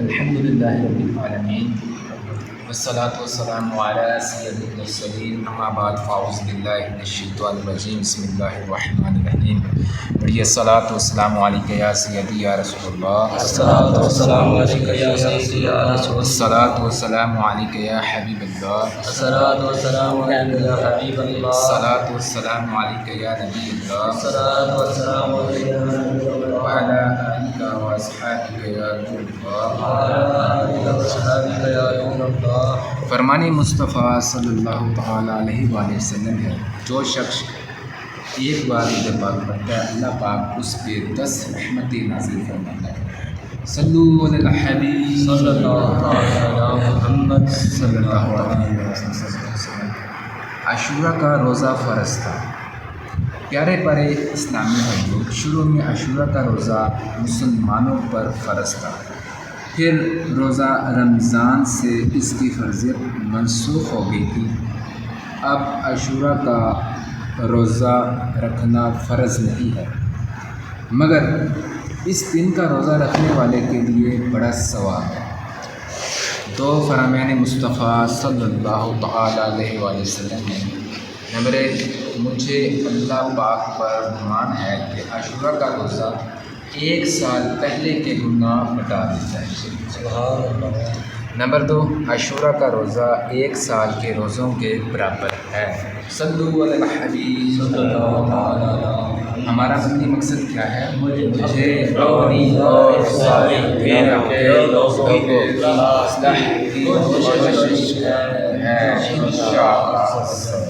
الحمدللہ رب العالمین والصلاة والسلام علی سید المرسلین اما بعد فاعوذ باللہ من الشیطان الرجیم بسم اللہ الرحمن الرحیم بڑی الصلاة والسلام علیکہ یا سیدی یا رسول اللہ الصلاۃ والسلام علیکہ یا سیدی یا رسول اللہ الصلاة والسلام علیکہ یا حبیب اللہ الصلاۃ والسلام علیکہ یا حبیب اللہ الصلاة والسلام علیکہ یا نبی اللہ الصلاۃ والسلام علیکہ یا نبی اللہ وعلی آلکہ واصحابکہ یا رسول اللہ وعلی آلہ وصحبہ یا رسول اللہ۔ فرمان مصطفیٰ صلی اللہ تعالیٰ علیہ وآلہ وسلم ہے، جو شخص ایک بار درود پاک پڑھتا ہے اللہ پاک اس پہ 10 رحمتیں نازل فرماتا ہے۔ صلو علی الحبیب صلی اللہ علیہ محمد صلی اللہ علیہ وسلم۔ عاشورہ کا روزہ فرض تھا۔ پیارے پیارے اسلامی بھائیوں، شروع میں عاشورہ کا روزہ مسلمانوں پر فرض تھا، پھر روزہ رمضان سے اس کی فرضیت منسوخ ہو گئی تھی۔ اب عاشورہ کا روزہ رکھنا فرض نہیں ہے، مگر اس دن کا روزہ رکھنے والے کے لیے بڑا ثواب ہے۔ تو فرمان مصطفیٰ صلی اللہ تعالیٰ علیہ وآلہ وسلم نے نمبر 1، مجھے اللہ پاک پر گمان ہے کہ عاشورہ کا روزہ 1 سال پہلے کے گناہ مٹا دیتا ہے۔ سبحان اللہ۔ نمبر 2، عاشورہ کا روزہ 1 سال کے روزوں کے برابر ہے۔ صلو علی الحبیب صلی اللہ علیہ ہمارا اصلی مقصد کیا ہے؟ مجھے اپنی اور سارے میرے لوگوں کو اصلاح کی کوشش ہے انشاءاللہ۔